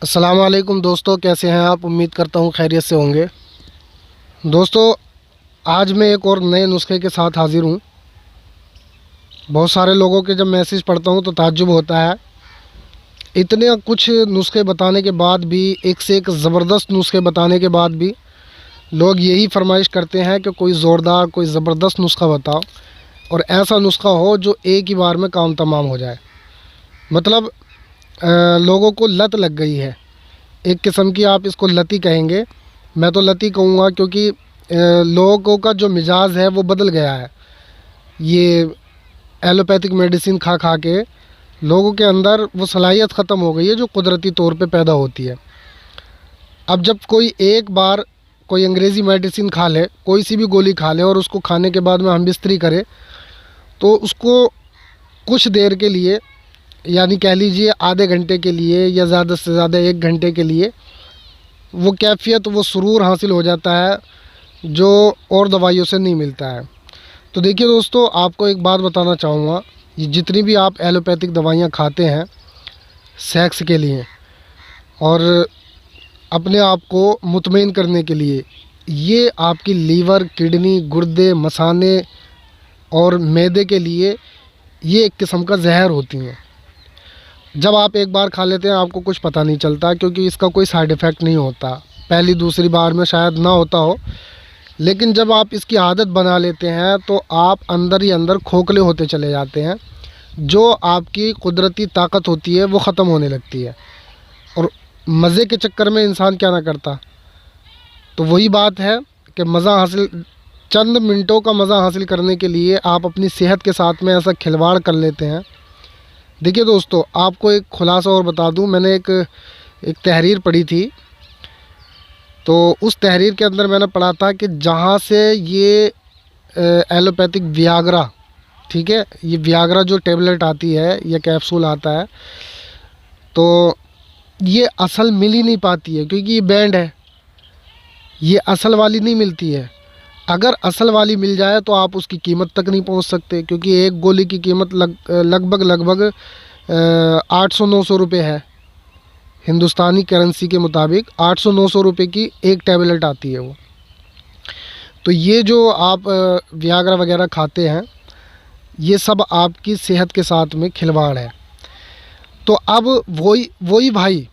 अस्सलाम वालेकुम दोस्तों, कैसे हैं आप। उम्मीद करता हूँ खैरियत से होंगे। दोस्तों, आज मैं एक और नए नुस्खे के साथ हाज़िर हूँ। बहुत सारे लोगों के जब मैसेज पढ़ता हूँ तो ताज्जुब होता है, इतने कुछ नुस्खे बताने के बाद भी, एक से एक ज़बरदस्त नुस्खे बताने के बाद भी लोग यही फरमाइश करते हैं कि कोई ज़ोरदार, कोई ज़बरदस्त नुस्खा बताओ और ऐसा नुस्खा हो जो एक ही बार में काम तमाम हो जाए। मतलब लोगों को लत लग गई है, एक किस्म की आप इसको लत ही कहेंगे। मैं तो लत ही कहूँगा क्योंकि लोगों का जो मिजाज है वो बदल गया है। ये एलोपैथिक मेडिसिन खा खा के लोगों के अंदर वो सलाहियत ख़त्म हो गई है जो कुदरती तौर पे पैदा होती है। अब जब कोई एक बार कोई अंग्रेज़ी मेडिसिन खा ले, कोई सी भी गोली खा ले और उसको खाने के बाद में हम बिस्तरी करे, तो उसको कुछ देर के लिए, यानी कह लीजिए आधे घंटे के लिए या ज़्यादा से ज़्यादा 1 घंटे के लिए, वो कैफ़ियत, वो सुरूर हासिल हो जाता है जो और दवाइयों से नहीं मिलता है। तो देखिए दोस्तों, आपको एक बात बताना चाहूँगा, ये जितनी भी आप एलोपैथिक दवाइयाँ खाते हैं सेक्स के लिए और अपने आप को मुतमईन करने के लिए, ये आपकी लीवर, किडनी, गुर्दे, मसाने और मैदे के लिए ये एक किस्म का जहर होती हैं। जब आप एक बार खा लेते हैं आपको कुछ पता नहीं चलता क्योंकि इसका कोई साइड इफ़ेक्ट नहीं होता। पहली दूसरी बार में शायद ना होता हो, लेकिन जब आप इसकी आदत बना लेते हैं तो आप अंदर ही अंदर खोखले होते चले जाते हैं। जो आपकी कुदरती ताकत होती है वो ख़त्म होने लगती है और मज़े के चक्कर में इंसान क्या ना करता। तो वही बात है कि मज़ा हासिल, चंद मिनटों का मज़ा हासिल करने के लिए आप अपनी सेहत के साथ में ऐसा खिलवाड़ कर लेते हैं। देखिए दोस्तों, आपको एक खुलासा और बता दूं, मैंने एक तहरीर पढ़ी थी, तो उस तहरीर के अंदर मैंने पढ़ा था कि जहाँ से ये एलोपैथिक वियाग्रा, ठीक है, ये वियाग्रा जो टेबलेट आती है या कैप्सूल आता है, तो ये असल मिल ही नहीं पाती है क्योंकि ये बैंड है, ये असल वाली नहीं मिलती है। अगर असल वाली मिल जाए तो आप उसकी कीमत तक नहीं पहुंच सकते क्योंकि एक गोली की कीमत लगभग 800-900 रुपये है। हिंदुस्तानी करेंसी के मुताबिक 800-900 रुपये की एक टैबलेट आती है वो। तो ये जो आप वियाग्रा वगैरह खाते हैं, ये सब आपकी सेहत के साथ में खिलवाड़ है। तो अब वही भाई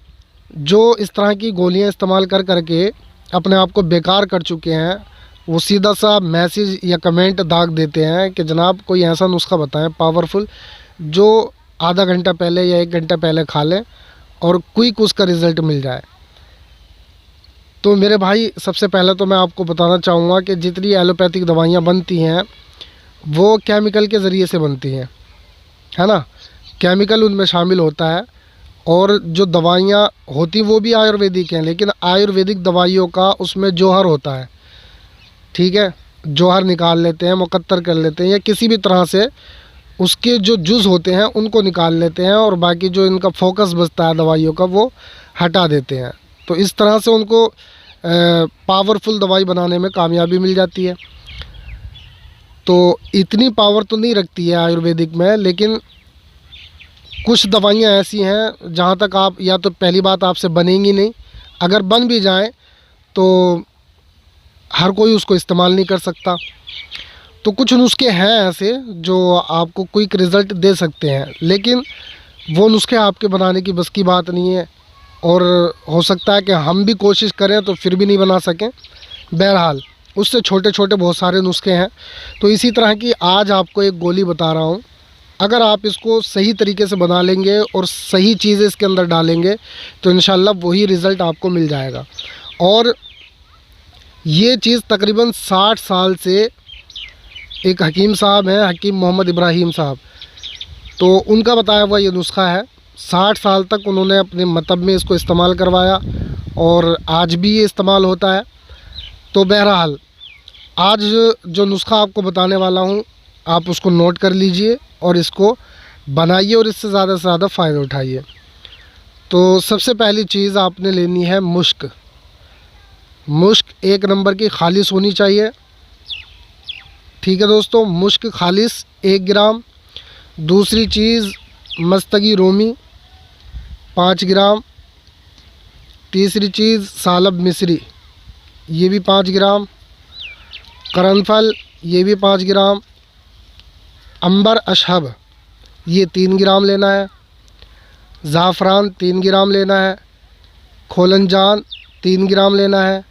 जो इस तरह की गोलियां इस्तेमाल कर करके अपने आप को बेकार कर चुके हैं, वो सीधा सा मैसेज या कमेंट दाग देते हैं कि जनाब कोई ऐसा नुस्खा बताएं पावरफुल जो आधा घंटा पहले या 1 घंटा पहले खा लें और क्विक उसका रिज़ल्ट मिल जाए। तो मेरे भाई, सबसे पहले तो मैं आपको बताना चाहूँगा कि जितनी एलोपैथिक दवाइयाँ बनती हैं वो केमिकल के ज़रिए से बनती हैं, है ना। केमिकल उनमें शामिल होता है और जो दवाइयाँ होती वो भी आयुर्वेदिक हैं, लेकिन आयुर्वेदिक दवाइयों का उसमें जौहर होता है, ठीक है। जौहर निकाल लेते हैं, मुकत्तर कर लेते हैं या किसी भी तरह से उसके जो जुज़ होते हैं उनको निकाल लेते हैं और बाकी जो इनका फोकस बचता है दवाइयों का वो हटा देते हैं। तो इस तरह से उनको पावरफुल दवाई बनाने में कामयाबी मिल जाती है। तो इतनी पावर तो नहीं रखती है आयुर्वेदिक में, लेकिन कुछ दवाइयाँ ऐसी हैं जहाँ तक आप, या तो पहली बात आपसे बनेंगी नहीं, अगर बन भी जाएँ तो हर कोई उसको इस्तेमाल नहीं कर सकता। तो कुछ नुस्खे हैं ऐसे जो आपको क्विक रिज़ल्ट दे सकते हैं, लेकिन वो नुस्खे आपके बनाने की बस की बात नहीं है और हो सकता है कि हम भी कोशिश करें तो फिर भी नहीं बना सकें। बहरहाल, उससे छोटे छोटे बहुत सारे नुस्खे हैं। तो इसी तरह की आज आपको एक गोली बता रहा हूँ, अगर आप इसको सही तरीके से बना लेंगे और सही चीज़ें इसके अंदर डालेंगे तो इंशाल्लाह वही रिज़ल्ट आपको मिल जाएगा। और ये चीज़ तकरीबन 60 साल से एक हकीम साहब हैं, हकीम मोहम्मद इब्राहिम साहब, तो उनका बताया हुआ ये नुस्खा है। 60 साल तक उन्होंने अपने मतब में इसको इस्तेमाल करवाया और आज भी ये इस्तेमाल होता है। तो बहरहाल, आज जो नुस्खा आपको बताने वाला हूँ आप उसको नोट कर लीजिए और इसको बनाइए और इससे ज़्यादा से ज़्यादा फ़ायदा उठाइए। तो सबसे पहली चीज़ आपने लेनी है मुश्क। मुश्क 1 नंबर की खालिश होनी चाहिए, ठीक है दोस्तों। मुश्क खालिश 1 ग्राम। दूसरी चीज़ मस्तगी रोमी 5 ग्राम। तीसरी चीज़ सालब मिश्री, ये भी 5 ग्राम। करनफल, ये भी 5 ग्राम। अंबर अशहब, ये 3 ग्राम लेना है। ज़ाफ़रान 3 ग्राम लेना है। खोलनजान 3 ग्राम लेना है।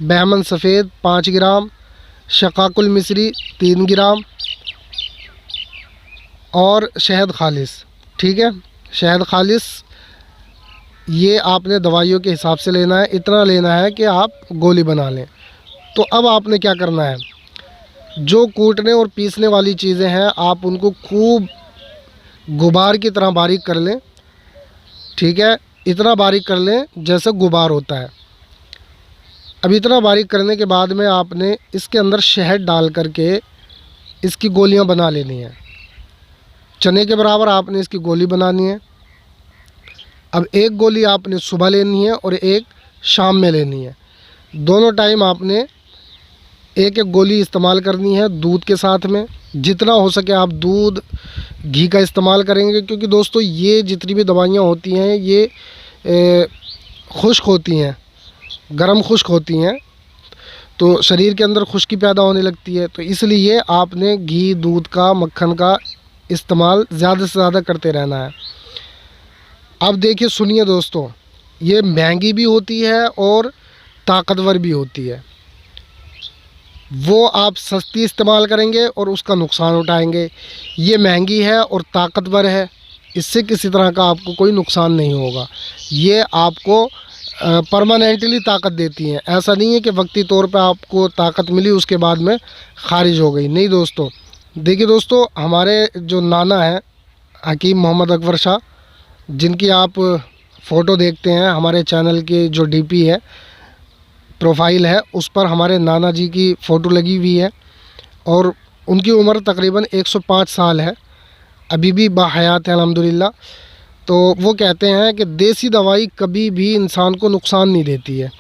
बहमन सफ़ेद 5 ग्राम। शकाकुल मिश्री 3 ग्राम और शहद खालिस। ठीक है, शहद खालिस ये आपने दवाइयों के हिसाब से लेना है, इतना लेना है कि आप गोली बना लें। तो अब आपने क्या करना है, जो कूटने और पीसने वाली चीज़ें हैं आप उनको खूब गुबार की तरह बारीक कर लें। ठीक है, इतना बारीक कर लें जैसे गुबार होता है। अब इतना बारीक करने के बाद में आपने इसके अंदर शहद डाल करके इसकी गोलियां बना लेनी है। चने के बराबर आपने इसकी गोली बनानी है। अब एक गोली आपने सुबह लेनी है और एक शाम में लेनी है। दोनों टाइम आपने एक एक गोली इस्तेमाल करनी है दूध के साथ में। जितना हो सके आप दूध घी का इस्तेमाल करेंगे, क्योंकि दोस्तों ये जितनी भी दवाइयाँ होती हैं ये खुश्क होती हैं, गर्म खुश्क होती हैं, तो शरीर के अंदर खुश्की पैदा होने लगती है। तो इसलिए आपने घी, दूध का, मक्खन का इस्तेमाल ज़्यादा से ज़्यादा करते रहना है। अब देखिए, सुनिए दोस्तों, ये महंगी भी होती है और ताकतवर भी होती है। वो आप सस्ती इस्तेमाल करेंगे और उसका नुकसान उठाएंगे। ये महंगी है और ताकतवर है, इससे किसी तरह का आपको कोई नुकसान नहीं होगा। ये आपको परमानेंटली ताकत देती हैं। ऐसा नहीं है कि वक्ती तौर पे आपको ताकत मिली उसके बाद में खारिज हो गई, नहीं दोस्तों। देखिए दोस्तों, हमारे जो नाना हैं हकीम मोहम्मद अकबर शाह, जिनकी आप फ़ोटो देखते हैं हमारे चैनल के जो डीपी है, प्रोफाइल है, उस पर हमारे नाना जी की फ़ोटो लगी हुई है और उनकी उम्र तकरीबन 105 साल है, अभी भी बाहयात है अल्हम्दुलिल्लाह। तो वो कहते हैं कि देसी दवाई कभी भी इंसान को नुकसान नहीं देती है।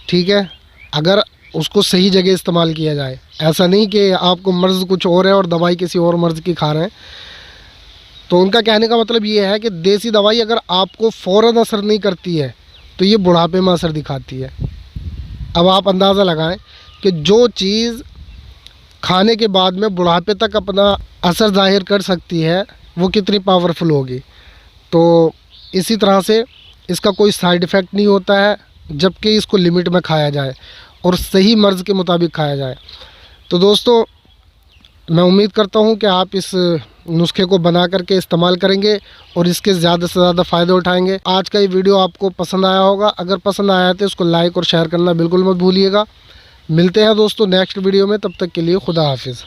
ठीक है, अगर उसको सही जगह इस्तेमाल किया जाए। ऐसा नहीं कि आपको मर्ज़ कुछ और है और दवाई किसी और मर्ज़ की खा रहे हैं। तो उनका कहने का मतलब ये है कि देसी दवाई अगर आपको फ़ौरन असर नहीं करती है तो ये बुढ़ापे में असर दिखाती है। अब आप अंदाज़ा लगाएं कि जो चीज़ खाने के बाद में बुढ़ापे तक अपना असर ज़ाहिर कर सकती है वो कितनी पावरफुल होगी। तो इसी तरह से इसका कोई साइड इफ़ेक्ट नहीं होता है, जबकि इसको लिमिट में खाया जाए और सही मर्ज़ के मुताबिक खाया जाए। तो दोस्तों, मैं उम्मीद करता हूँ कि आप इस नुस्खे को बना करके इस्तेमाल करेंगे और इसके ज़्यादा से ज़्यादा फ़ायदे उठाएंगे। आज का ये वीडियो आपको पसंद आया होगा। अगर पसंद आया तो इसको लाइक और शेयर करना बिल्कुल मत भूलिएगा। मिलते हैं दोस्तों नेक्स्ट वीडियो में, तब तक के लिए खुदा हाफिज़।